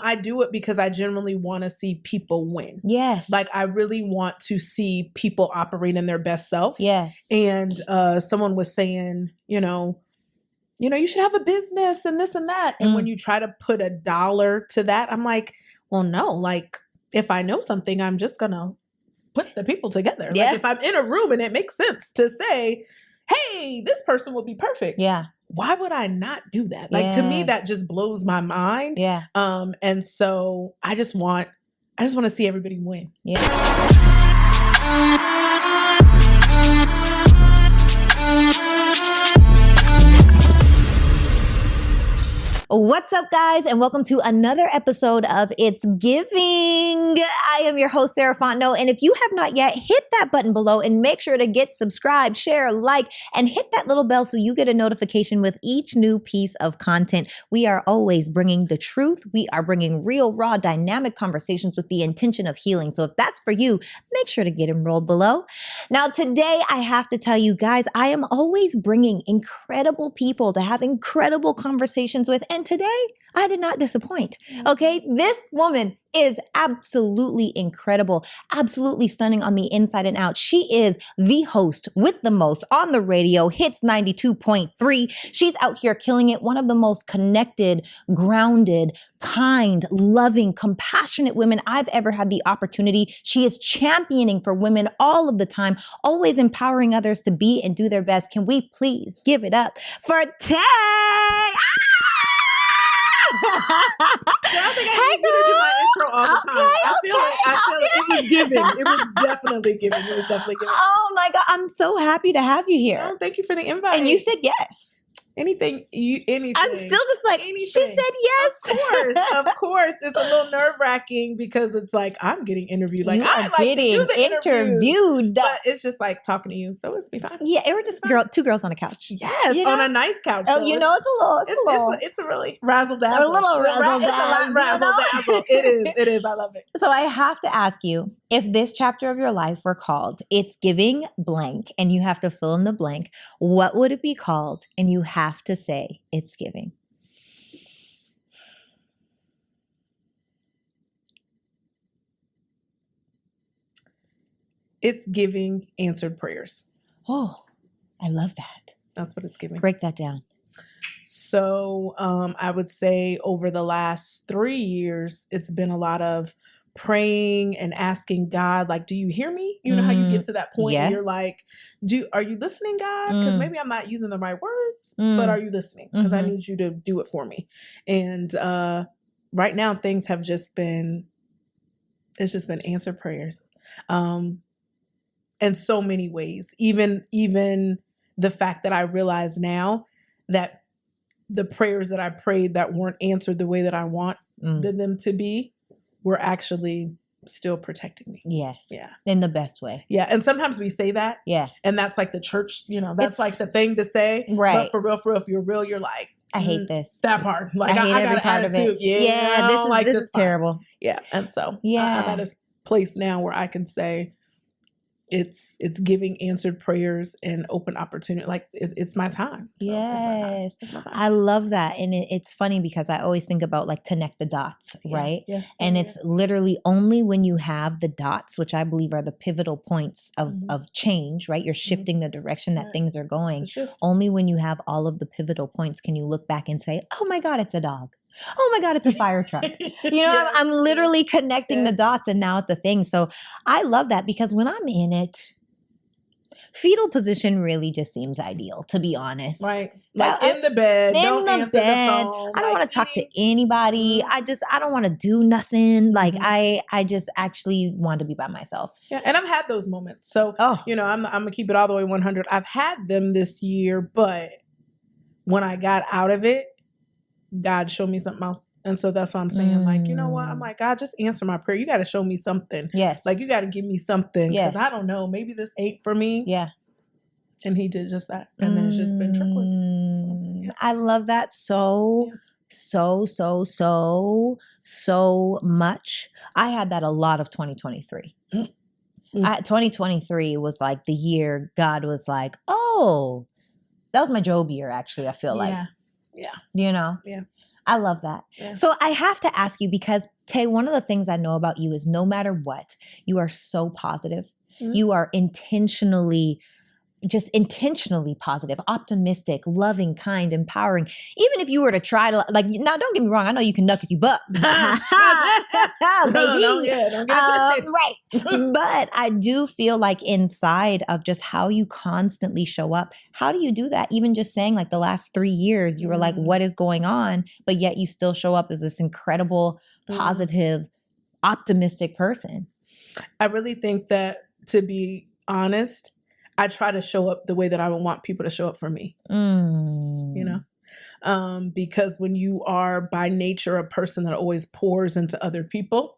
I do it because I generally want to see people win. Yes. Like, I really want to see people operate in their best self. Yes. And someone was saying, you should have a business and this and that. And when you try to put a dollar to that, I'm like, well, no, like, if I know something, I'm just going to put the people together. Yeah. Like, if I'm in a room and it makes sense to say, hey, this person will be perfect. Yeah. Why would I not do that? Like, to me, that just blows my mind. Yeah. And so I just want to see everybody win. Yeah. What's up, guys, and welcome to another episode of It's Giving. I am your host, Sarah Fontenot, and if you have not yet, hit that button below and make sure to get subscribed, share, like, and hit that little bell so you get a notification with each new piece of content. We are always bringing the truth. We are bringing real, raw, dynamic conversations with the intention of healing. So if that's for you, make sure to get enrolled below. Now, today, I have to tell you guys, I am always bringing incredible people to have incredible conversations with. And today, I did not disappoint. Okay, this woman is absolutely incredible, absolutely stunning on the inside and out. She is the host with the most on the radio, hits 92.3. She's out here killing it. One of the most connected, grounded, kind, loving, compassionate women I've ever had the opportunity. She is championing for women all of the time, always empowering others to be and do their best. Can we please give it up for Tae? I think I need you to do my intro all the time. I feel it. It was given. It was definitely given. Oh my God. I'm so happy to have you here. Oh, thank you for the invite. And you said yes. Anything. I'm still just like, anything. She said yes. Of course. It's a little nerve-wracking because it's like, I'm getting interviewed. Like, you are I like getting to do the interviewed. But it's just like talking to you. So it's be fine. Yeah, it were just two girls on a couch. Yes, you know? on a nice couch. Oh, it's a little. It's a really razzle-dazzle. A little razzle-dazzle. It's a lot razzle-dazzle. It is. I love it. So I have to ask you, if this chapter of your life were called It's Giving Blank, and you have to fill in the blank, what would it be called? And you have to say it's giving. It's giving answered prayers. Oh, I love that. That's what it's giving. Break that down. So I would say over the last 3 years, it's been a lot of praying and asking God, like, do you hear me? You know how you get to that point where you're like, are you listening, God? Because maybe I'm not using the right words, but are you listening? Because I need you to do it for me. And right now things have just been answered prayers. In so many ways, even the fact that I realize now that the prayers that I prayed that weren't answered the way that I want them to be, were actually still protecting me. Yes. Yeah. In the best way. Yeah. And sometimes we say that. Yeah. And that's like the church, that's like the thing to say. Right. But for real, if you're real, you're like, I hate this. That part. Like, I hate every part of it. Yeah. This is terrible. Yeah. And so I'm yeah. at a place now where I can say, it's giving answered prayers and open opportunity. Like it's my time. So yes. It's my time. I love that. And it's funny because I always think about like connect the dots, right? Yeah. And it's literally only when you have the dots, which I believe are the pivotal points of change, right? You're shifting the direction that things are going. Only when you have all of the pivotal points can you look back and say, oh my God, it's a dog. Oh my God, it's a fire truck. I'm literally connecting the dots and now it's a thing. So I love that because when I'm in it, fetal position really just seems ideal, to be honest. Right. Like in the bed. Don't answer the phone. I don't want to talk to anybody. I don't want to do nothing. Like I just actually want to be by myself. Yeah. And I've had those moments. So, I'm going to keep it all the way 100. I've had them this year, but when I got out of it, God showed me something else. And so that's why I'm saying, like, you know what? I'm like, God, just answer my prayer. You got to show me something. Yes. Like, you got to give me something. Because I don't know. Maybe this ain't for me. Yeah. And he did just that. And then it's just been trickling. Yeah. I love that so much. I had that a lot of 2023. 2023 was like the year God was like, oh, that was my Job year, actually, I feel like. Yeah. You know? Yeah. I love that. Yeah. So I have to ask you, because Tae, one of the things I know about you is no matter what, you are so positive. Mm-hmm. You are intentionally positive, optimistic, loving, kind, empowering. Even if you were to try to, like, now don't get me wrong, I know you can nuck if you buck. Baby. Don't get it twisted. Right. But I do feel like inside of just how you constantly show up, how do you do that? Even just saying like the last 3 years, you were like, what is going on? But yet you still show up as this incredible, positive, optimistic person. I really think that, to be honest, I try to show up the way that I would want people to show up for me, you know, because when you are by nature a person that always pours into other people,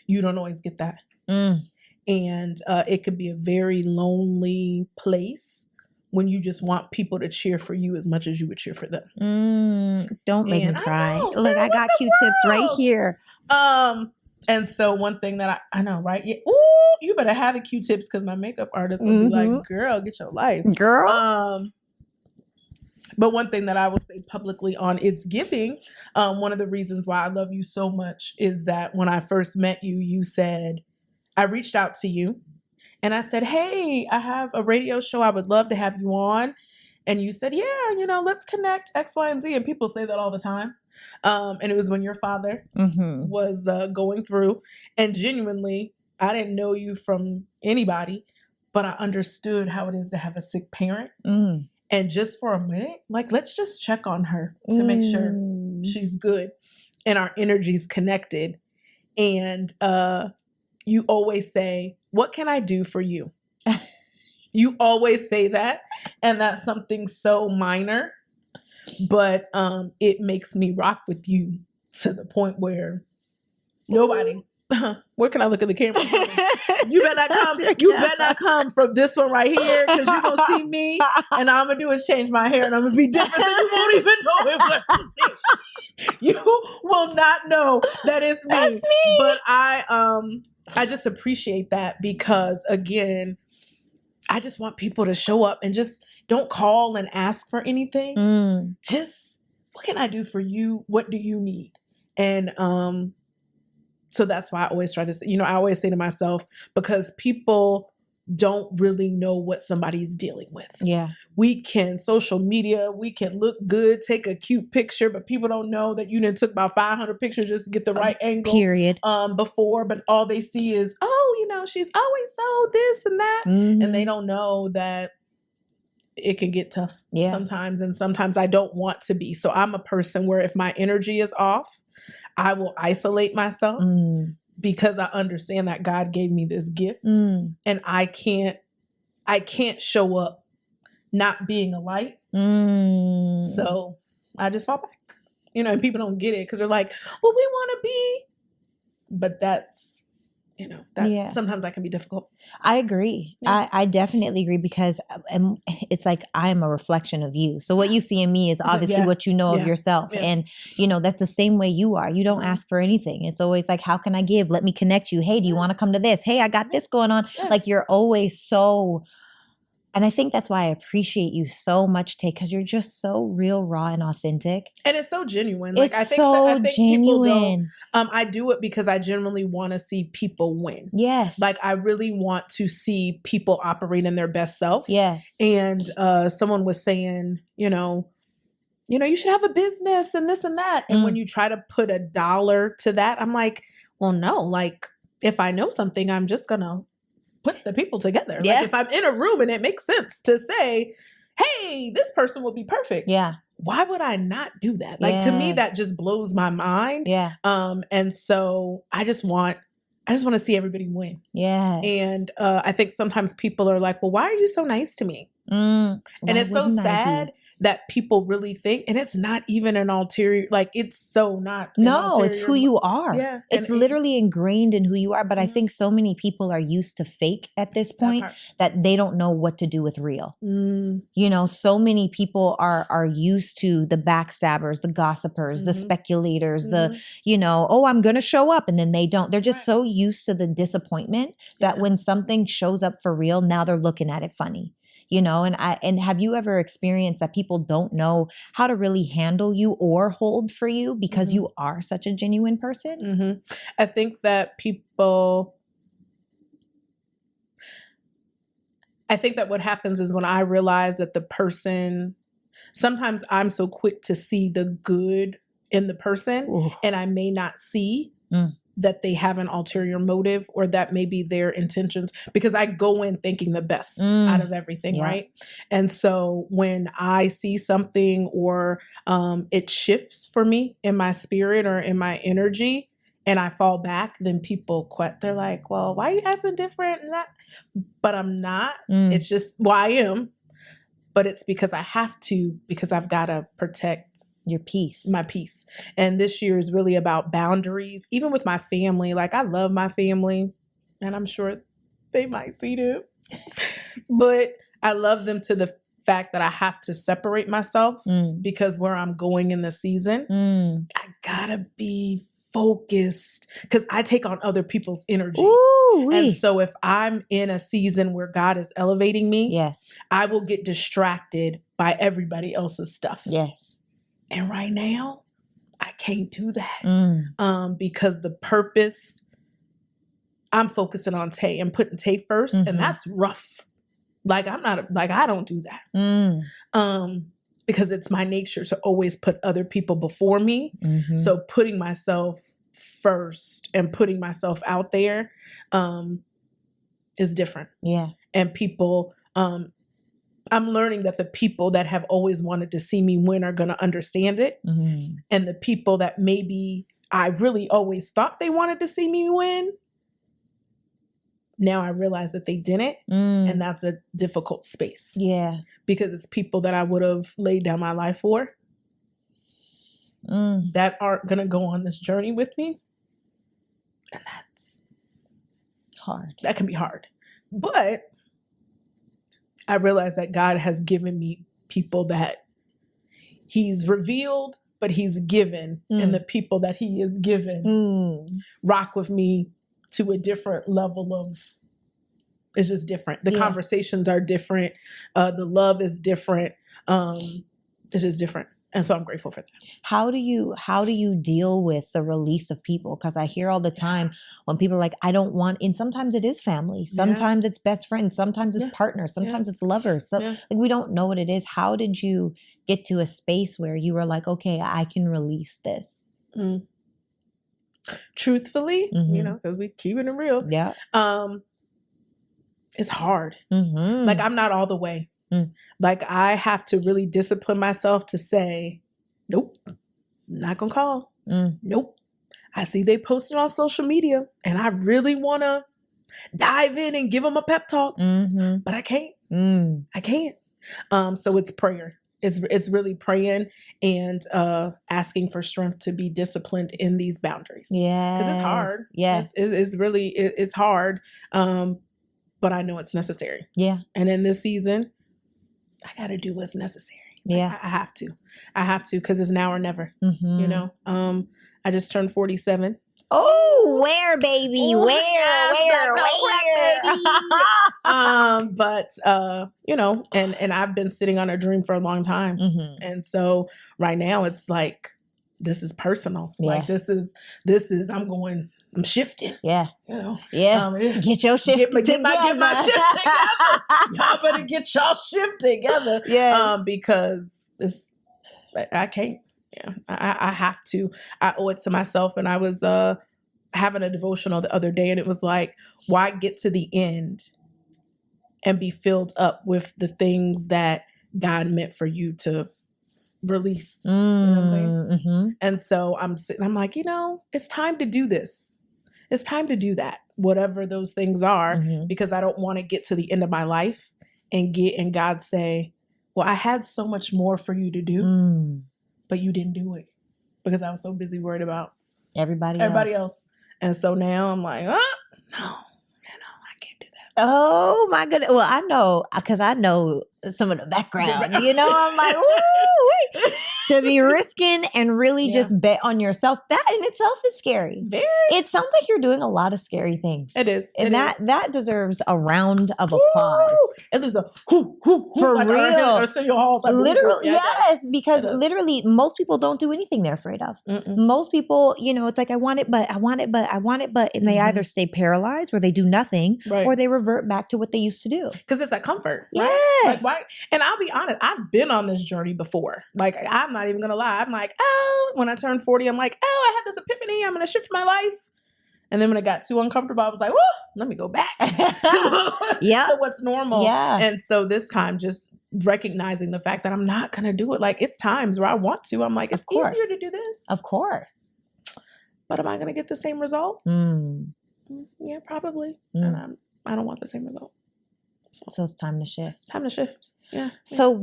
you don't always get that. And it could be a very lonely place when you just want people to cheer for you as much as you would cheer for them. Don't make me cry. Know, Look, I got Q-tips right here. And so one thing that I know, right? Yeah, ooh, you better have the Q-tips because my makeup artist will be like, girl, get your life. Girl. But one thing that I will say publicly on It's Giving, one of the reasons why I love you so much is that when I first met you, you said, I reached out to you and I said, hey, I have a radio show. I would love to have you on. And you said, yeah, you know, let's connect X, Y, and Z. And people say that all the time. And it was when your father was going through. And genuinely, I didn't know you from anybody, but I understood how it is to have a sick parent. And just for a minute, like, let's just check on her to make sure she's good and our energy's connected. And you always say, what can I do for you? You always say that. And that's something so minor, but it makes me rock with you to the point where nobody, where can I look at the camera? You better not come. You better not come from this one right here, because you're going to see me and all I'm going to do is change my hair and I'm going to be different, so you won't even know it was me. You will not know that it's me. That's me. But I just appreciate that, because again, I just want people to show up and just don't call and ask for anything. Just, what can I do for you? What do you need? And so that's why I always try to say, you know, I always say to myself, because people don't really know what somebody's dealing with. Yeah. We can social media, we can look good, take a cute picture, but people don't know that you done took about 500 pictures just to get the right angle. Period. Before, but all they see is, oh, you know, she's always so this and that. And they don't know that it can get tough sometimes. And sometimes I don't want to be. So I'm a person where if my energy is off, I will isolate myself because I understand that God gave me this gift and I can't show up not being a light. So I just fall back, you know, and people don't get it because they're like, well, we want to be, but that's, you know, that sometimes that can be difficult. I agree. Yeah. I definitely agree, because it's like I am a reflection of you. So what you see in me is obviously what you know of yourself. Yeah. And, you know, that's the same way you are. You don't ask for anything. It's always like, how can I give? Let me connect you. Hey, do you want to come to this? Hey, I got this going on. Yeah. Like, you're always so... And I think that's why I appreciate you so much, Tae, because you're just so real, raw, and authentic. And it's so genuine. Like, I think people don't. I do it because I genuinely want to see people win. Yes. Like, I really want to see people operate in their best self. Yes. And someone was saying, you know, you should have a business and this and that. And when you try to put $1 to that, I'm like, well, no. Like, if I know something, I'm just gonna put the people together. Yeah. Like, if I'm in a room and it makes sense to say, hey, this person will be perfect. Yeah. Why would I not do that? Like, to me, that just blows my mind. Yeah. And so I just want to see everybody win. Yeah. And I think sometimes people are like, well, why are you so nice to me? And it's so sad that people really think, and it's not even an ulterior, like, it's so not. No, it's who you are. Yeah. It's literally ingrained in who you are. But I think so many people are used to fake at this point that they don't know what to do with real. You know, so many people are used to the backstabbers, the gossipers, the speculators, the, you know, oh, I'm going to show up. And then they don't. They're just so used to the disappointment that when something shows up for real, now they're looking at it funny. you know, and have you ever experienced that people don't know how to really handle you or hold for you because you are such a genuine person? I think that what happens is when I realize that the person, sometimes I'm so quick to see the good in the person, and I may not see that they have an ulterior motive or that maybe their intentions, because I go in thinking the best out of everything, right? And so when I see something or it shifts for me in my spirit or in my energy and I fall back, then people quit. They're like, well, why are you acting different? And that, but I'm not. It's just, well, I am, but it's because I have to, because I've got to protect your peace, my peace. And this year is really about boundaries, even with my family. Like, I love my family, and I'm sure they might see this, but I love them to the fact that I have to separate myself because where I'm going in the season, I gotta be focused because I take on other people's energy. And so if I'm in a season where God is elevating me, I will get distracted by everybody else's stuff. And right now, I can't do that because the purpose, I'm focusing on Tae and putting Tae first, and that's rough. Like, I don't do that because it's my nature to always put other people before me. So putting myself first and putting myself out there is different. And people, I'm learning that the people that have always wanted to see me win are going to understand it. And the people that maybe I really always thought they wanted to see me win, now I realize that they didn't. And that's a difficult space. Because it's people that I would have laid down my life for that aren't going to go on this journey with me. And that's hard. That can be hard. But I realize that God has given me people that he's revealed, but he's given. And the people that he is given rock with me to a different level of, it's just different. The conversations are different. The love is different. It's just different. And so I'm grateful for that. How do you deal with the release of people? Because I hear all the time when people are like, I don't want, and sometimes it is family. Sometimes it's best friends. Sometimes it's partners. Sometimes it's lovers. So like, we don't know what it is. How did you get to a space where you were like, okay, I can release this? Truthfully, you know, because we keeping it real. It's hard. Like, I'm not all the way. Like, I have to really discipline myself to say, nope, I'm not going to call. Nope. I see they posted on social media and I really want to dive in and give them a pep talk, but I can't. I can't. So it's prayer. It's really praying and asking for strength to be disciplined in these boundaries. Because it's hard. It's really, it's hard. But I know it's necessary. And in this season, I got to do what's necessary. Like, I have to because it's now or never. You know, I just turned 47. Oh, where, baby? Where? But you know, and I've been sitting on a dream for a long time. And so right now it's like, this is personal. Like, this is, I'm shifting. You know? Get your shift together. Get my shift together. Y'all better get y'all shift together. Because I can't. I have to. I owe it to myself. And I was having a devotional the other day, and it was like, why get to the end and be filled up with the things that God meant for you to release? You know what I'm saying? And so I'm like, you know, it's time to do this. It's time to do that, whatever those things are, because I don't want to get to the end of my life and God say, well, I had so much more for you to do, but you didn't do it because I was so busy worried about everybody else. And so now I'm like, no, I can't do that. Oh my goodness. Well, I know, because I know some of the background, you know, I'm like, ooh. to be risking and really just bet on yourself. That in itself is scary. Very. It sounds like you're doing a lot of scary things. It is. And that deserves a round of applause. And there's a whoo, for like real. Or City Hall type literally, yes, because It is. literally most people don't do anything they're afraid of. Mm-mm. Most people, it's like, I want it, but I want it, but I want it, but, and they either stay paralyzed where they do nothing or they revert back to what they used to do. Because it's that comfort. Yes. Right? Like, why? And I'll be honest, I've been on this journey before. Like, I'm not even going to lie. I'm like, when I turned 40, I'm like, I had this epiphany. I'm going to shift my life. And then when it got too uncomfortable, I was like, let me go back to what's normal. Yeah. And so this time, just recognizing the fact that I'm not going to do it. Like, it's times where I want to. I'm like, it's easier to do this. Of course. But am I going to get the same result? Yeah, probably. And I don't want the same result. So it's time to shift. It's time to shift. Yeah. So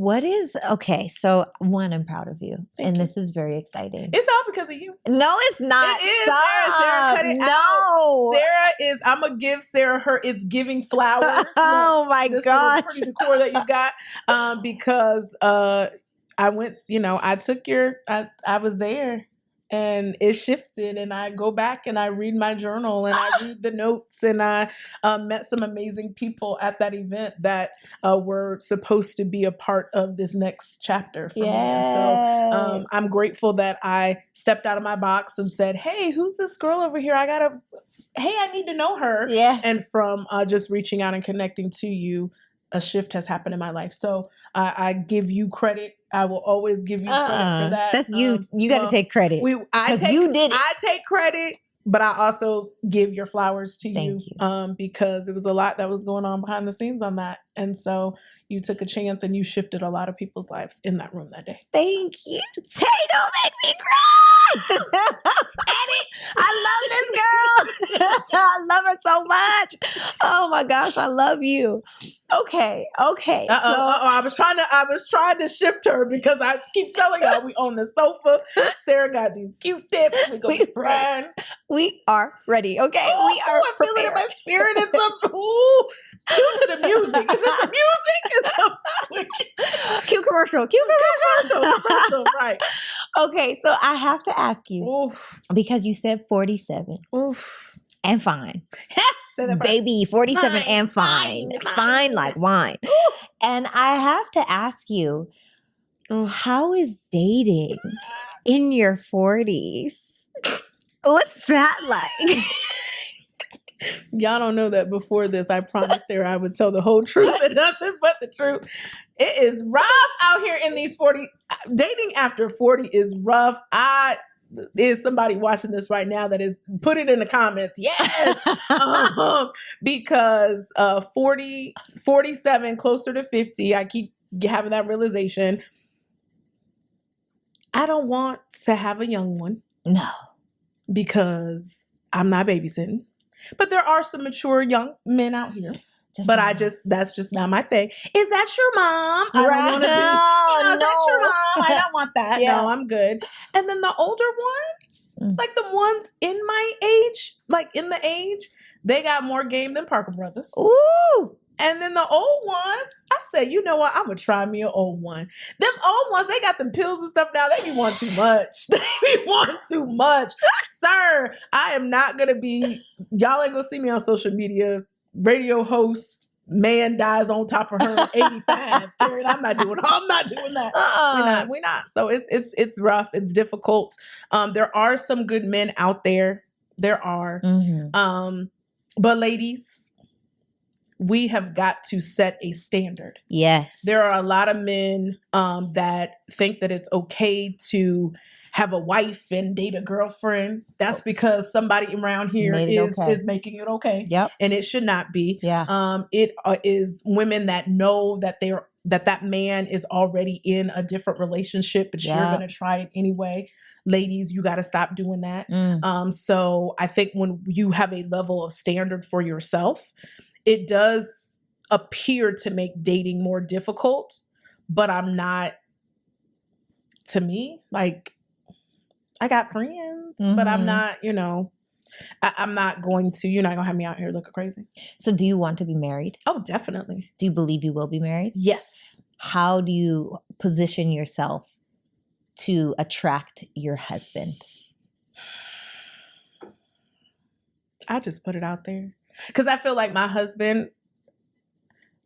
so one, I'm proud of you. And this is very exciting. It's all because of you. No, it's not. It is. Stop. Sarah, cut it out. Sarah is, I'm going to give Sarah her It's Giving flowers. Oh my gosh. This pretty decor that you got. Because I went, I took I was there. And it shifted, and I go back and I read my journal and I read the notes, and I met some amazing people at that event that were supposed to be a part of this next chapter for me. And so I'm grateful that I stepped out of my box and said, hey, who's this girl over here? I need to know her. Yeah. And from just reaching out and connecting to you, a shift has happened in my life. So I give you credit. I will always give you credit for that. That's you. You got to take credit. You did it. I take credit, but I also give your flowers to you. Because it was a lot that was going on behind the scenes on that. And so you took a chance and you shifted a lot of people's lives in that room that day. Thank you. Tay, don't make me cry. Eddie, I love this girl. I love her so much. Oh my gosh, I love you. Okay. I was trying to shift her because I keep telling y'all we on the sofa. Sarah got these Q-tips. We're going to be crying. We are ready. Okay. We are I feel it in my spirit. It's up. Cue to the music. Is this the music? Cue commercial. Commercial. Right. Okay. So I have to ask you, because you said 47 and fine. Baby, 47 and fine. Fine like wine. And I have to ask you, how is dating in your 40s? What's that like? Y'all don't know that before this, I promised Sarah I would tell the whole truth and nothing but the truth. It is rough out here in these 40. Dating after 40 is rough. Is somebody watching this right now that is, put it in the comments. Yes. Because 40, 47, closer to 50, I keep having that realization. I don't want to have a young one. No. Because I'm not babysitting. But there are some mature young men out here. That's just not my thing. Is that your mom? I don't want to be, is that your mom? I don't want that. Yeah. No, I'm good. And then the older ones, like the ones in my age, like in the age, they got more game than Parker Brothers. Ooh. And then the old ones, I said, you know what? I'm going to try me an old one. Them old ones, they got them pills and stuff now. They be want too much. They be want too much. Sir, I am not going to be, y'all ain't going to see me on social media. Radio host, man dies on top of her 85. Karen, I'm not doing that. We're not. So it's rough. It's difficult. There are some good men out there. There are. But ladies, we have got to set a standard. Yes. There are a lot of men that think that it's okay to have a wife and date a girlfriend. That's because somebody around here is making it okay. Yep. And it should not be. Yeah. It is women that know that that man is already in a different relationship, but you're going to try it anyway. Ladies, you got to stop doing that. So I think when you have a level of standard for yourself, it does appear to make dating more difficult, but to me, like, I got friends, but I'm not, I'm not going to, you're not going to have me out here looking crazy. So do you want to be married? Oh, definitely. Do you believe you will be married? Yes. How do you position yourself to attract your husband? I just put it out there because I feel like my husband,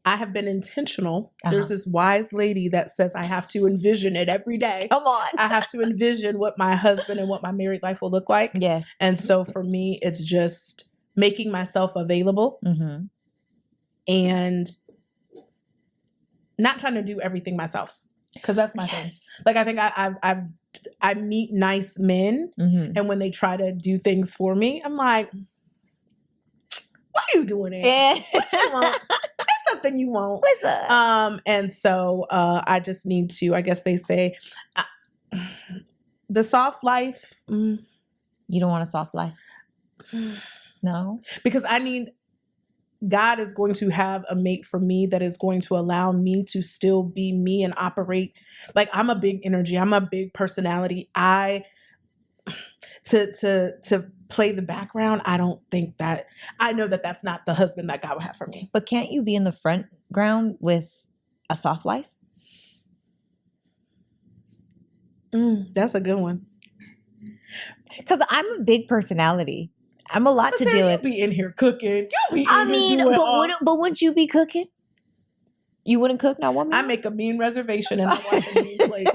I have been intentional. There's this wise lady that says I have to envision it every day. Come on. I have to envision what my husband and what my married life will look like. Yes. And so for me, it's just making myself available and not trying to do everything myself. Because that's my thing. Like, I think I meet nice men, and when they try to do things for me, I'm like, why are you doing it? What you want? There's something you want. What's up? And so I just need to, I guess they say, the soft life. You don't want a soft life? No. Because God is going to have a mate for me that is going to allow me to still be me and operate. Like, I'm a big energy. I'm a big personality. To play the background, I don't think that, I know that that's not the husband that God would have for me. But can't you be in the front ground with a soft life? That's a good one. Because I'm a big personality. I'm a lot to deal with. You'll be in here cooking. You'll be in here doing but wouldn't you be cooking? You wouldn't cook, not one meal? I make a mean reservation and I want a mean plate.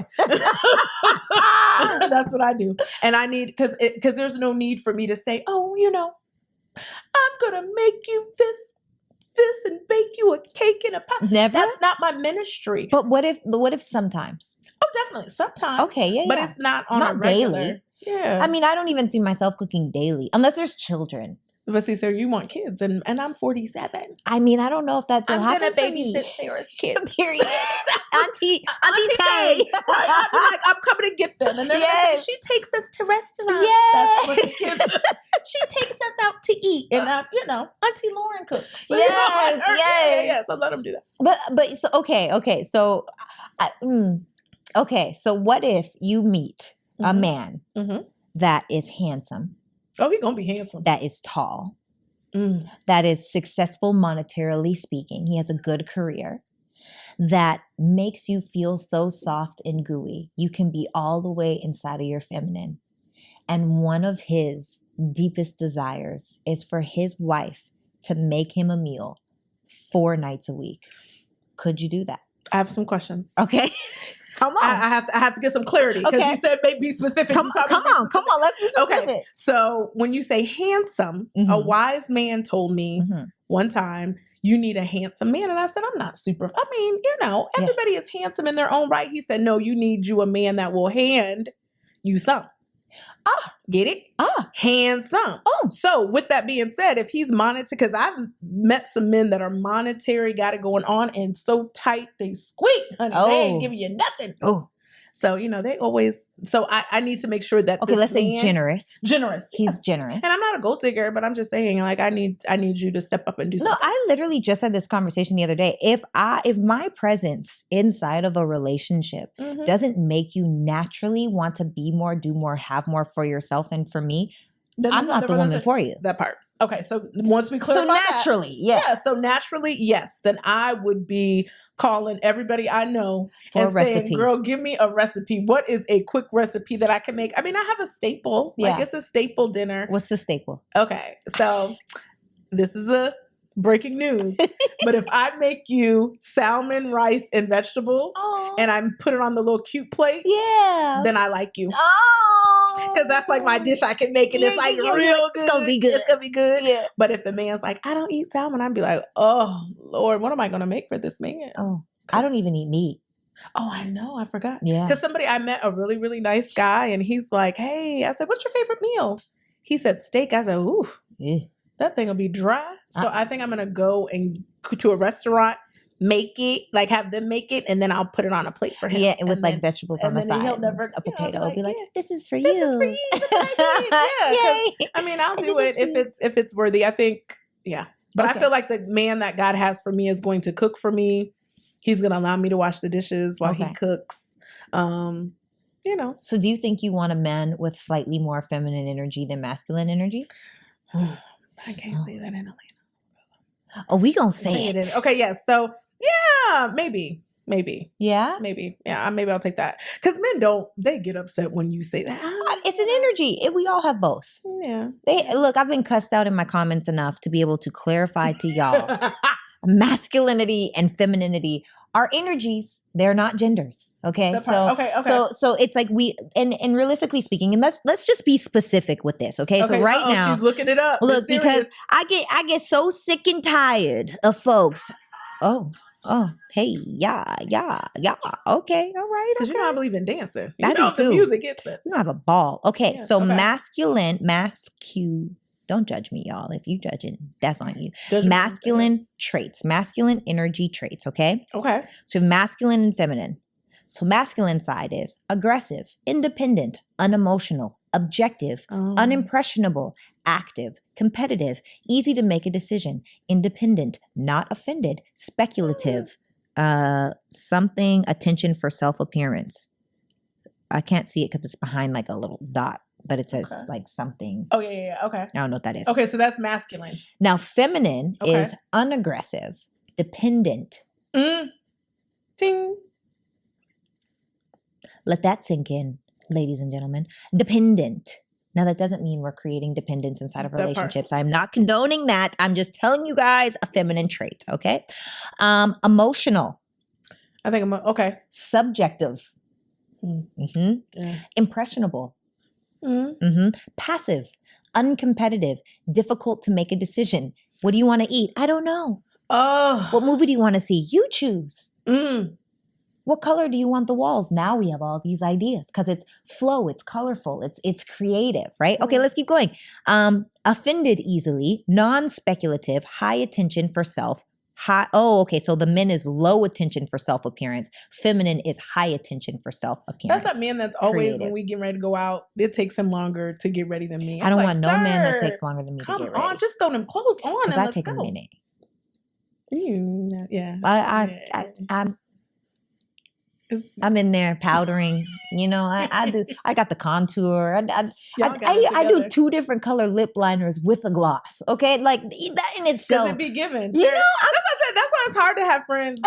That's what I do. And I need, because there's no need for me to say, oh, I'm going to make you this and bake you a cake and a pie. Never? That's not my ministry. But what if sometimes? Oh, definitely. Sometimes. Okay, yeah. But it's not on a regular. Daily. Yeah. I mean, I don't even see myself cooking daily, unless there's children. But see, sir, you want kids, and I'm 47. I mean, I don't know if that will happen for me. I'm gonna babysit Sarah's kids. Period. Auntie Tae. Right? I'm coming to get them, and they're gonna say she takes us to restaurants. Yes. That's what the kids. She takes us out to eat, and Auntie Lauren cooks. Yes. Yeah. So let them do that. But so okay. So, So what if you meet a man that is handsome? Oh, he's gonna be handsome. That is tall. That is successful monetarily speaking. He has a good career. That makes you feel so soft and gooey. You can be all the way inside of your feminine. And one of his deepest desires is for his wife to make him a meal 4 nights a week. Could you do that? I have some questions. Okay. Come on. I have to get some clarity because you said be specific. Come on. Let's be specific. Okay. So when you say handsome, a wise man told me one time, you need a handsome man. And I said, I'm not super. I mean, everybody is handsome in their own right. He said, no, you need you a man that will hand you some. Get it? Handsome. So with that being said, if he's monetary, because I've met some men that are monetary, got it going on, and so tight they squeak, honey. They ain't giving you nothing. So, they always, so I need to make sure that let's say generous. Generous. He's generous. And I'm not a gold digger, but I'm just saying, like, I need you to step up and do something. No, I literally just had this conversation the other day. If my presence inside of a relationship doesn't make you naturally want to be more, do more, have more for yourself and for me, then I'm not the woman for you. That part. Okay, so once we clarify naturally, so naturally, yes, then I would be calling everybody I know for and saying, girl, give me a recipe. What is a quick recipe that I can make? I mean, I have a staple. Like, it's a staple dinner. What's the staple? Okay, so this is a breaking news. But if I make you salmon, rice, and vegetables, and I put it on the little cute plate, then I like you. Because that's like my dish I can make, and it's like real good. It's gonna be good. It's gonna be good. Yeah. But if the man's like, I don't eat salmon, I'd be like, oh Lord, what am I gonna make for this man? I don't even eat meat. Oh, I know. I forgot. Yeah. Because I met a really, really nice guy, and he's like, hey, I said, what's your favorite meal? He said steak. I said, ooh, that thing will be dry. So I think I'm gonna go to a restaurant, make it, like have them make it, and then I'll put it on a plate for him. Yeah, and with like vegetables on the side. He'll never, a potato. I'll be like, this is for you. This is for you. Yeah. I mean, I'll do it if it's worthy. I think, But I feel like the man that God has for me is going to cook for me. He's going to allow me to wash the dishes while he cooks. So do you think you want a man with slightly more feminine energy than masculine energy? I can't say that in Atlanta. Oh, we gonna say it. Okay, yes. So, yeah, maybe. Maybe. Yeah? Maybe. Yeah, maybe I'll take that. Because men they get upset when you say that. It's an energy. We all have both. Yeah. Look, I've been cussed out in my comments enough to be able to clarify to y'all masculinity and femininity are energies. They're not genders. Okay. Okay. So it's like and realistically speaking, and let's just be specific with this. Okay. So right now she's looking it up. Look, because I get so sick and tired of folks. Oh, hey, yeah. Okay, all right. Because you know I believe in dancing. I do the too. music gets it. You have a ball. Okay, Yeah, so masculine. Don't judge me, y'all. If you judging, that's on you. Masculine traits, masculine energy traits. Okay. Okay. So masculine and feminine. So masculine side is aggressive, independent, unemotional, objective, unimpressionable, active, competitive, easy to make a decision, independent, not offended, speculative, something, attention for self-appearance. I can't see it because it's behind like a little dot, but it says like something. Oh, yeah. Okay. I don't know what that is. Okay, so that's masculine. Now, feminine is unaggressive, dependent. Ting. Let that sink in, ladies and gentlemen. Dependent. Now, that doesn't mean we're creating dependence inside of relationships. I'm not condoning that. I'm just telling you guys a feminine trait, okay? Emotional. I think okay. Subjective. Impressionable. Passive. Uncompetitive. Difficult to make a decision. What do you want to eat? I don't know. What movie do you want to see? You choose. What color do you want the walls? Now we have all these ideas because it's flow, it's colorful, it's creative, right? Okay, let's keep going. Offended easily, non-speculative, high attention for self. So the men is low attention for self-appearance. Feminine is high attention for self-appearance. That's that man that's always, when we get ready to go out, it takes him longer to get ready than me. I don't want no man that takes longer than me to get ready. Come on, just throw them clothes on and let's go. Because I take a minute. I'm in there powdering, I do. I got the contour. I do 2 different color lip liners with a gloss. Okay, like that in itself. It be given. That's what I said. That's why it's hard to have friends.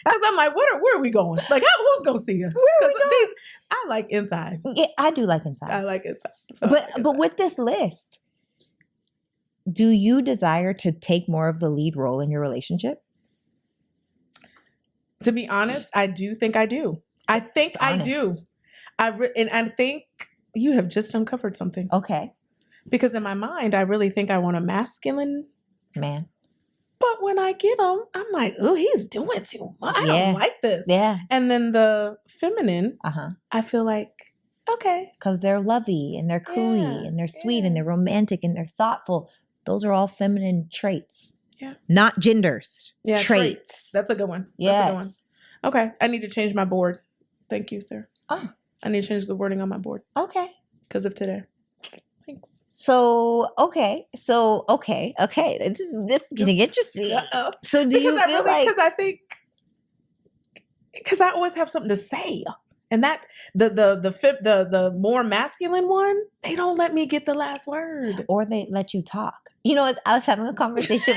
Because I'm like, where are we going? Like, who's gonna see us? Where are we going? I like inside. Yeah, I do like inside. I like inside. But with this list, do you desire to take more of the lead role in your relationship? To be honest, I do think I do. I think I do. And I think you have just uncovered something. Okay. Because in my mind, I really think I want a masculine man. But when I get him, I'm like, oh, he's doing too much. I don't like this. Yeah. And then the feminine, I feel like, okay. Because they're lovey and they're cooey and they're sweet and they're romantic and they're thoughtful. Those are all feminine traits. Yeah. Not genders. Yeah, traits. That's a good one. Yes. That's a good one. Okay. I need to change my board. Thank you, sir. Oh. I need to change the wording on my board. Okay. Because of today. Thanks. So, okay. This is getting interesting. Uh-oh. So do you feel like... Because I think... Because I always have something to say. And that the more masculine one, they don't let me get the last word. Or they let you talk. I was having a conversation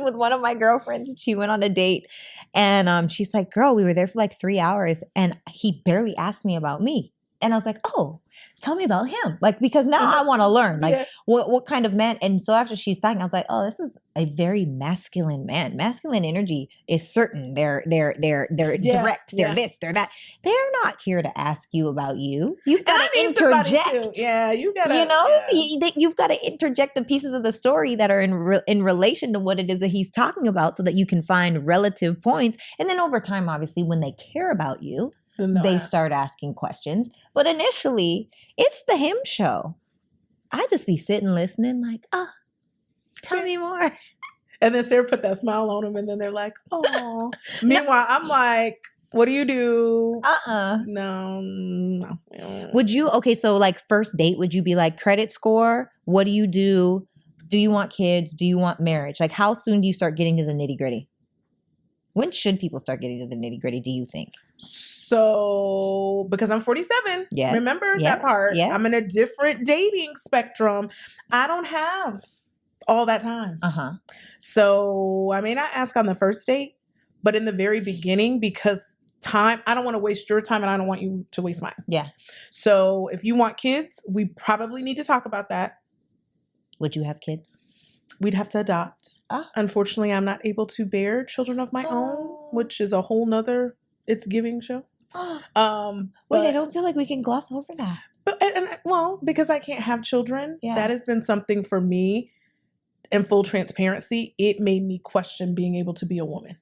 with one of my girlfriends, and she went on a date, and she's like, girl, we were there for like 3 hours and he barely asked me about me. And I was like, oh, tell me about him. Like, because now I want to learn, like, what kind of man. And so after she's talking, I was like, oh, this is a very masculine man. Masculine energy is certain. They're direct. They're this, they're that. They're not here to ask you about you. You've got to interject. Yeah, you got to. You've got to interject the pieces of the story that are in relation to what it is that he's talking about, so that you can find relative points. And then over time, obviously, when they care about you, they start asking questions. But initially, it's the him show. I just be sitting listening like, tell me more. And then Sarah put that smile on them, and then they're like, oh. Meanwhile, I'm like, what do you do? No. Would you, so like first date, would you be like, credit score? What do you do? Do you want kids? Do you want marriage? Like, how soon do you start getting to the nitty gritty? When should people start getting to the nitty gritty, do you think? So, because I'm 47, remember that part? Yeah. I'm in a different dating spectrum. I don't have all that time. So, I mean, I ask on the first date, but in the very beginning, because time, I don't want to waste your time and I don't want you to waste mine. Yeah. So if you want kids, we probably need to talk about that. Would you have kids? We'd have to adopt. Unfortunately, I'm not able to bear children of my own, which is a whole nother It's Giving show. Wait, I don't feel like we can gloss over that. But well, because I can't have children, Yeah. that has been something for me. In full transparency, it made me question being able to be a woman.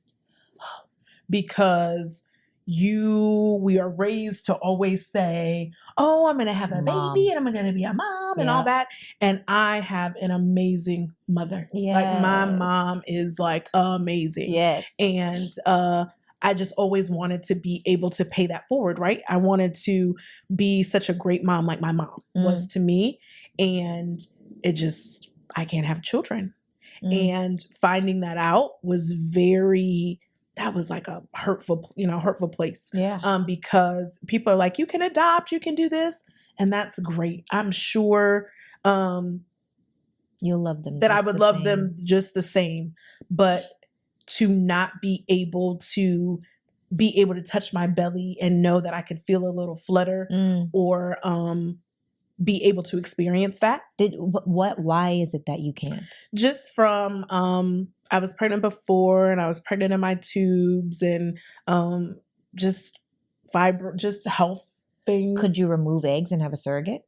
Because we are raised to always say, oh, I'm going to have a baby and I'm going to be a mom and all that. And I have an amazing mother. Yes. Like my mom is like amazing. Yes. And I just always wanted to be able to pay that forward, right? I wanted to be such a great mom like my mom was to me. And I can't have children. And finding that out was that was like a hurtful place. Yeah. Because people are like, you can adopt, you can do this. And that's great. I'm sure you'll love them. That I would love them just the same. But to not be able to touch my belly and know that I could feel a little flutter or be able to experience that. Why is it that you can't? Just from, I was pregnant before and I was pregnant in my tubes and just health things. Could you remove eggs and have a surrogate?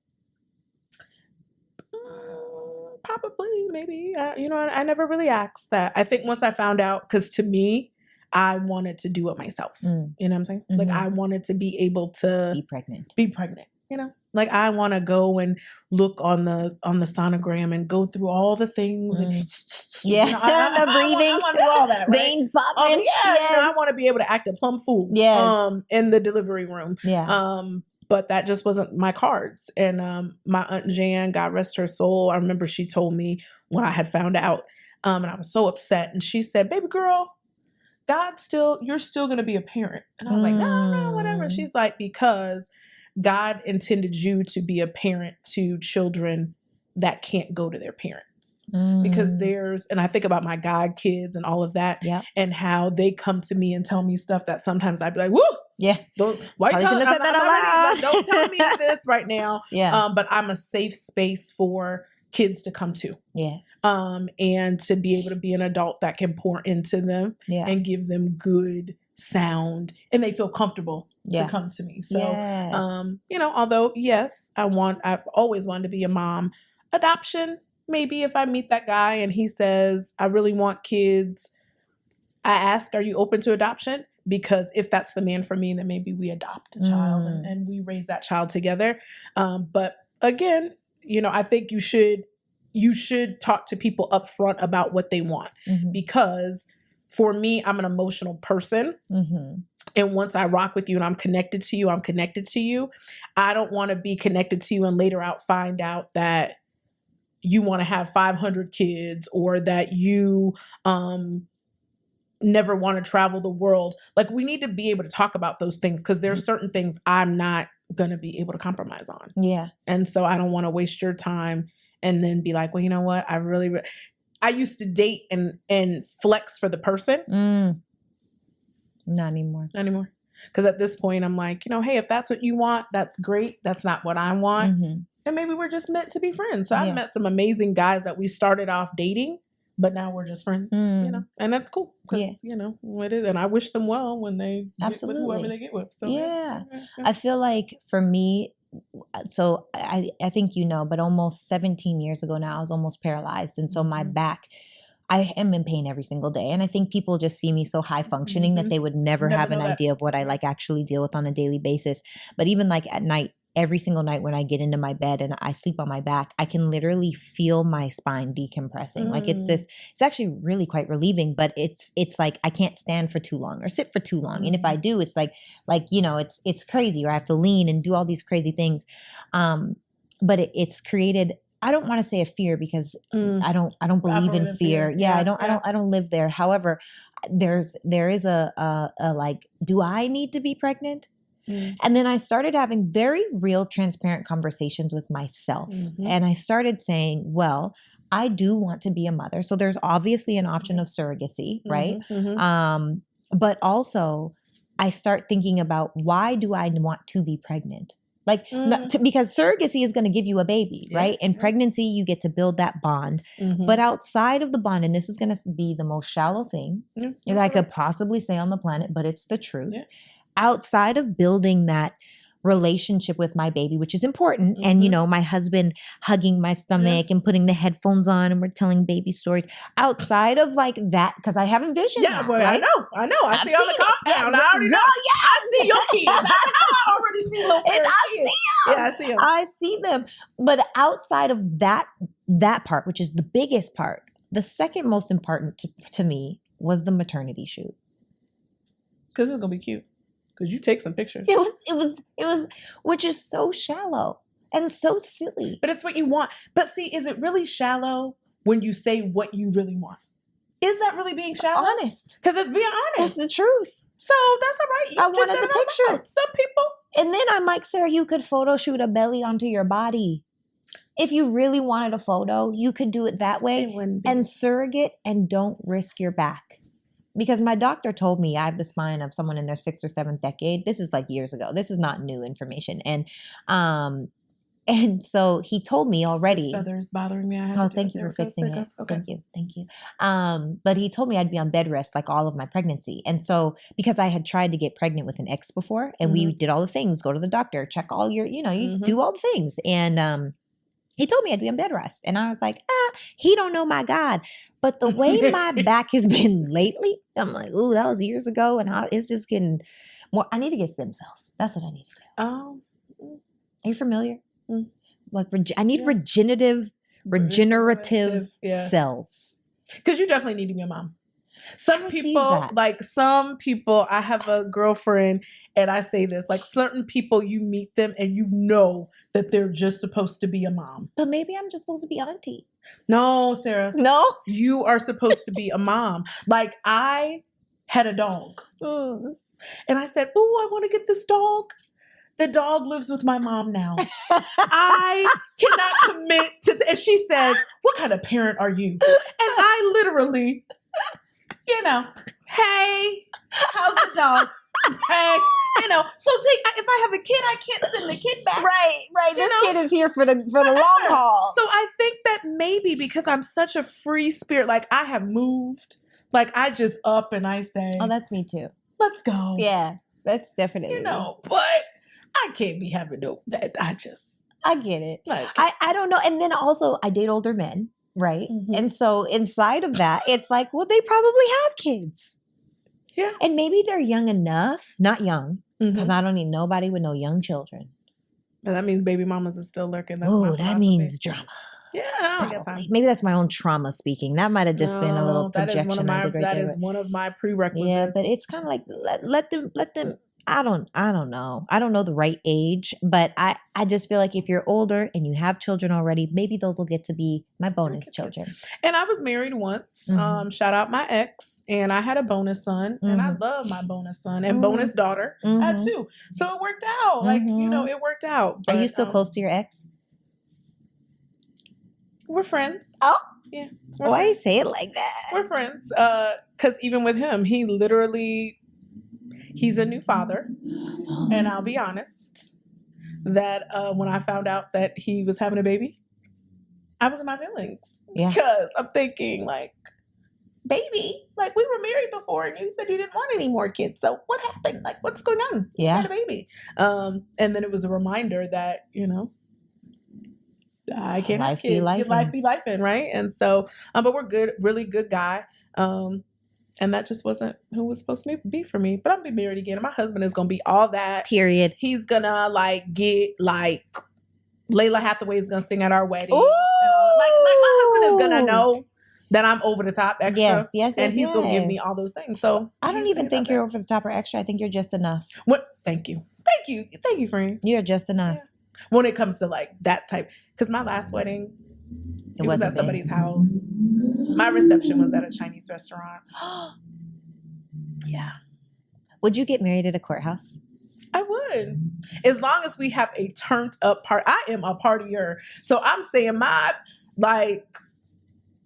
Probably, maybe. I never really asked that. I think once I found out, because to me, I wanted to do it myself. You know what I'm saying? Like I wanted to be able to be pregnant. Like I want to go and look on the sonogram and go through all the things. And, the breathing. I want to do all that, right? Veins popping. I want to be able to act a plumb fool. Yes. In the delivery room. Yeah. But that just wasn't my cards. And my Aunt Jan, God rest her soul, I remember she told me when I had found out, and I was so upset. And she said, "Baby girl, you're still going to be a parent." And I was like, no, whatever. She's like, because God intended you to be a parent to children that can't go to their parents. Because and I think about my God kids and all of that and how they come to me and tell me stuff that sometimes I'd be like, woo, yeah, don't tell me this right now. Yeah. But I'm a safe space for kids to come to. Yes. And to be able to be an adult that can pour into them and give them good sound and they feel comfortable to come to me. So, although yes, I've always wanted to be a mom. Adoption, maybe if I meet that guy and he says, I really want kids, I ask, are you open to adoption? Because if that's the man for me, then maybe we adopt a child and we raise that child together. But again, I think you should talk to people up front about what they want. Because for me, I'm an emotional person. And once I rock with you and I'm connected to you, I'm connected to you. I don't want to be connected to you and later find out that you want to have 500 kids or that you never want to travel the world. Like we need to be able to talk about those things because there are certain things I'm not going to be able to compromise on. Yeah. And so I don't want to waste your time and then be like, well, you know what? I used to date and flex for the person. Not anymore. Because at this point I'm like, hey, if that's what you want, that's great. That's not what I want. And maybe we're just meant to be friends. So I've met some amazing guys that we started off dating, but now we're just friends, and that's cool. It is. And I wish them well when they get with whoever they get with. So I feel like for me, so I think but almost 17 years ago now, I was almost paralyzed. And so my back, I am in pain every single day. And I think people just see me so high functioning that they would never have an idea of what I actually deal with on a daily basis. But even at night, every single night when I get into my bed and I sleep on my back, I can literally feel my spine decompressing. It's actually really quite relieving, but it's like I can't stand for too long or sit for too long. And if I do, it's it's crazy, or I have to lean and do all these crazy things. But it's created, I don't want to say a fear because I don't believe in fear. I don't live there. However, there is a do I need to be pregnant? And then I started having very real, transparent conversations with myself. And I started saying, well, I do want to be a mother. So there's obviously an option of surrogacy, right? But also I start thinking about, why do I want to be pregnant? Like, because surrogacy is going to give you a baby, right? In pregnancy, you get to build that bond. But outside of the bond, and this is going to be the most shallow thing that I could possibly say on the planet, but it's the truth. Outside of building that relationship with my baby, which is important, and, you know, my husband hugging my stomach and putting the headphones on and we're telling baby stories, outside of like that, because I have envisioned that, well, right? I know. I see on the compound. I already know. I see your kids. I already see little kids. I see them. I see them. But outside of that part, which is the biggest part, the second most important to me was the maternity shoot. Because it's gonna be cute. Because you take some pictures. It was, which is so shallow and so silly. But it's what you want. But see, is it really shallow when you say what you really want? Is that really being shallow? Honest. Because it's being honest. It's the truth. So that's all right. I wanted the pictures. Some people. And then I'm like, Sarah, you could photo shoot a belly onto your body. If you really wanted a photo, you could do it that way. And surrogate, and don't risk your back. Because my doctor told me I have the spine of someone in their 6th or 7th decade. This is like years ago. This is not new information. And so he told me already. This feather is bothering me. Thank you for fixing it. Okay. Thank you. But he told me I'd be on bed rest like all of my pregnancy. And so because I had tried to get pregnant with an ex before, and we did all the things, go to the doctor, check all your, you do all the things. And he told me I'd be on bed rest. And I was like, he don't know my God. But the way my back has been lately, I'm like, ooh, that was years ago. And it's just getting more. I need to get stem cells. That's what I need to do. Oh. Are you familiar? Like, I need regenerative cells. Because you definitely need to be a mom. Some people, I have a girlfriend, and I say this, like, certain people, you meet them and you know that they're just supposed to be a mom. But maybe I'm just supposed to be auntie. No, Sarah. No? You are supposed to be a mom. Like, I had a dog. And I said, I want to get this dog. The dog lives with my mom now. I cannot commit to, and she says, what kind of parent are you? And I literally, hey, how's the dog? Hey, so if I have a kid, I can't send the kid back. Right. This kid is here for the long haul. So I think that maybe because I'm such a free spirit, like I have moved, like I just up and I say, oh, that's me too. Let's go. Yeah, that's definitely but I can't be having that. I get it. Like, I don't know. And then also I date older men, right? And so inside of that, it's like, well, they probably have kids. Yeah. And maybe they're young enough, not young, because I don't need nobody with no young children. And that means baby mamas are still lurking. Oh, that means drama. Yeah, I don't get time. Maybe that's my own trauma speaking. That might have just been a little projection I did right there. That is one of my prerequisites. Yeah, but it's kind of like let them. I don't know. I don't know the right age, but I just feel like if you're older and you have children already, maybe those will get to be my bonus children. And I was married once. Shout out my ex, and I had a bonus son, and I love my bonus son and bonus daughter. I had two, so it worked out. Like it worked out. But, are you still close to your ex? We're friends. Oh, yeah. Why you say it like that? We're friends. Because even with him, he's a new father. And I'll be honest that when I found out that he was having a baby, I was in my feelings. Yeah. Because I'm thinking, like, baby, like, we were married before and you said you didn't want any more kids. So what happened? Like, what's going on? Yeah. You had a baby. And then it was a reminder that, I can't have kids. Life be lifing, right? And so, but we're good, really good guy. And that just wasn't who was supposed to be for me. But I'm gonna be married again. And my husband is gonna be all that. Period. He's gonna get Layla Hathaway is gonna sing at our wedding. Ooh! Like my husband is gonna know that I'm over the top extra. Yes. And he's gonna give me all those things. So I don't even think you're over the top or extra. I think you're just enough. What? Thank you, friend. You're just enough. Yeah. When it comes to like that type, because my last wedding, it was at somebody's house. My reception was at a Chinese restaurant. Yeah. Would you get married at a courthouse? I would. As long as we have a turned up part. I am a partier. So I'm saying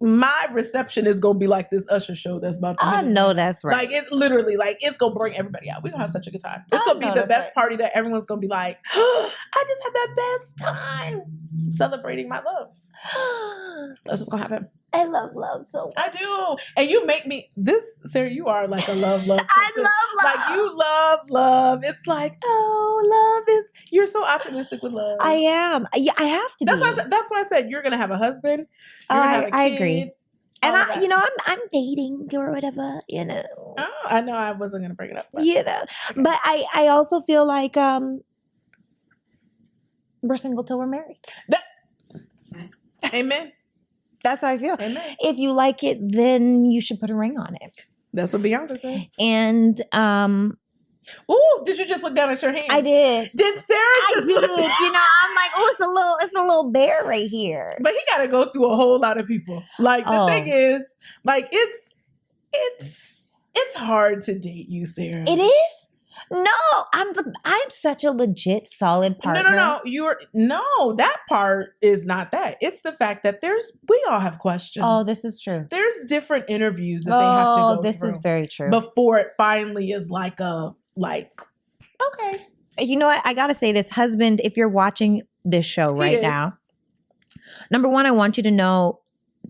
my reception is gonna be like this Usher show that's about to I hit. know that's right. Like it's literally like it's gonna bring everybody out. We're gonna have such a good time. It's gonna be the best party that everyone's gonna be like, oh, I just had the best time celebrating my love. That's what's gonna happen. I love love so much. I do. And you make me Sarah, you are like a love person. I love love. Like you love love. It's like, oh, love is you're so optimistic with love. I am. Yeah, I have to that's be. That's why I said you're gonna have a husband. You're gonna have a kid, I agree. And I'm dating or whatever, you know. Oh, I know I wasn't gonna bring it up. But, you know. Okay. But I also feel like we're single till we're married. Amen. That's how I feel. Amen. If you like it, then you should put a ring on it. That's what Beyonce said. And ooh, did you just look down at your hand? I did. Did Sarah just look down? You know, I'm like, oh, it's a little bear right here. But he gotta go through a whole lot of people. Like the thing is, like it's hard to date you, Sarah. It is? No, I'm such a legit solid partner. No, that part is not that. It's the fact that we all have questions. Oh, this is true. There's different interviews that they have to go through. This is very true. Before it finally is like okay. You know what? I gotta say this, husband, if you're watching this show right now, number one, I want you to know,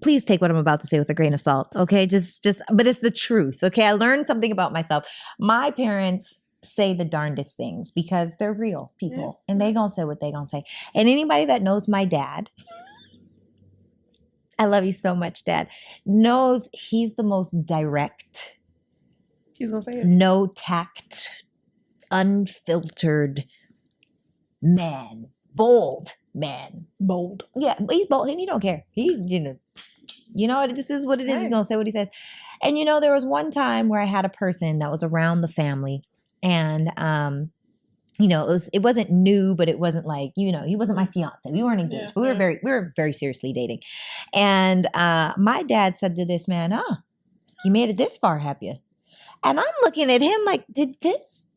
please take what I'm about to say with a grain of salt. Okay. But it's the truth. Okay. I learned something about myself. My parents say the darndest things because they're real people and they gonna say what they gonna say. And anybody that knows my dad, I love you so much, Dad, knows he's the most direct. He's gonna say it. No tact, unfiltered man. Bold man. Bold. Yeah, he's bold and he don't care. He's, you know, it just is what it is. Right. He's gonna say what he says. And there was one time where I had a person that was around the family. And, it wasn't new, but it wasn't like, he wasn't my fiance. We weren't engaged, but we were very seriously dating. And, my dad said to this man, you made it this far, have you? And I'm looking at him like, did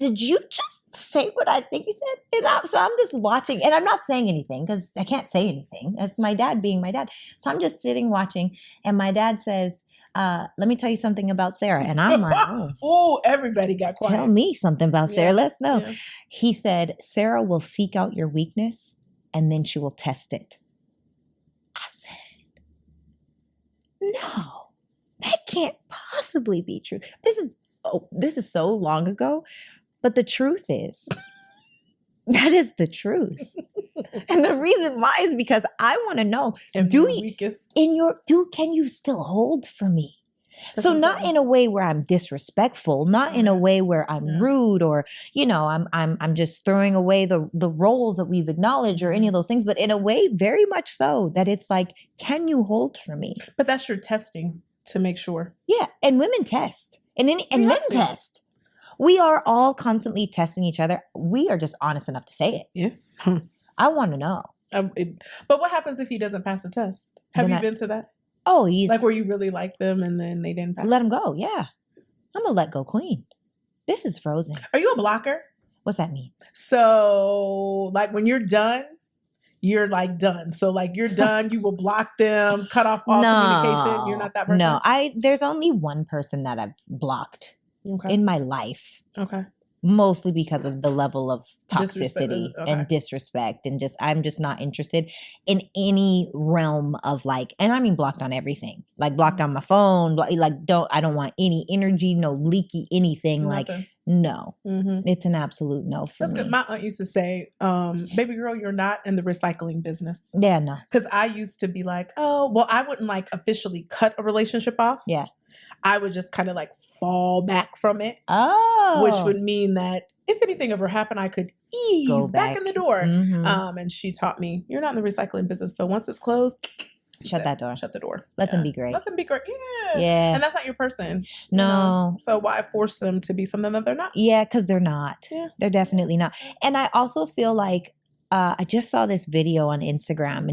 you just say what I think you said? And so I'm just watching and I'm not saying anything because I can't say anything. That's my dad being my dad. So I'm just sitting watching and my dad says, let me tell you something about Sarah. And I'm like, oh, everybody got quiet. Tell me something about Sarah. Let's know. Yeah. He said, Sarah will seek out your weakness and then she will test it. I said, no, that can't possibly be true. This is so long ago, but the truth is, that is the truth. And the reason why is because I want to know, can you still hold for me? That's so not in a way where I'm disrespectful, not in a way where I'm rude or, I'm just throwing away the roles that we've acknowledged or any of those things, but in a way very much so that it's like, can you hold for me? But that's your testing to make sure. Yeah. And women test and men test. We are all constantly testing each other. We are just honest enough to say it. Yeah. I want to know. But what happens if he doesn't pass the test? Have you been to that? Oh, he's like where you really like them and then they didn't pass. Let him go. Yeah. I'm a let go queen. This is frozen. Are you a blocker? What's that mean? So like when you're done, you're like done. So like you're done, you will block them, cut off all communication. You're not that person? No, there's only one person that I've blocked in my life. Okay. Mostly because of the level of toxicity and disrespect and I'm just not interested in any realm of and I mean blocked on everything, like blocked on my phone, I don't want any energy, no leaky anything. Nothing. No, it's an absolute no for me. That's good. My aunt used to say, baby girl, you're not in the recycling business. Yeah, no. Because I used to be like, oh, well, I wouldn't officially cut a relationship off. Yeah. I would just kind of fall back from it. Oh. Which would mean that if anything ever happened, I could ease back in the door. Mm-hmm. And she taught me, you're not in the recycling business. So once it's closed, shut that door. Shut the door. Let them be great. Let them be great. Yeah. Yeah. And that's not your person. No. So why force them to be something that they're not? Yeah, because they're not. Yeah. They're definitely not. And I also feel like I just saw this video on Instagram.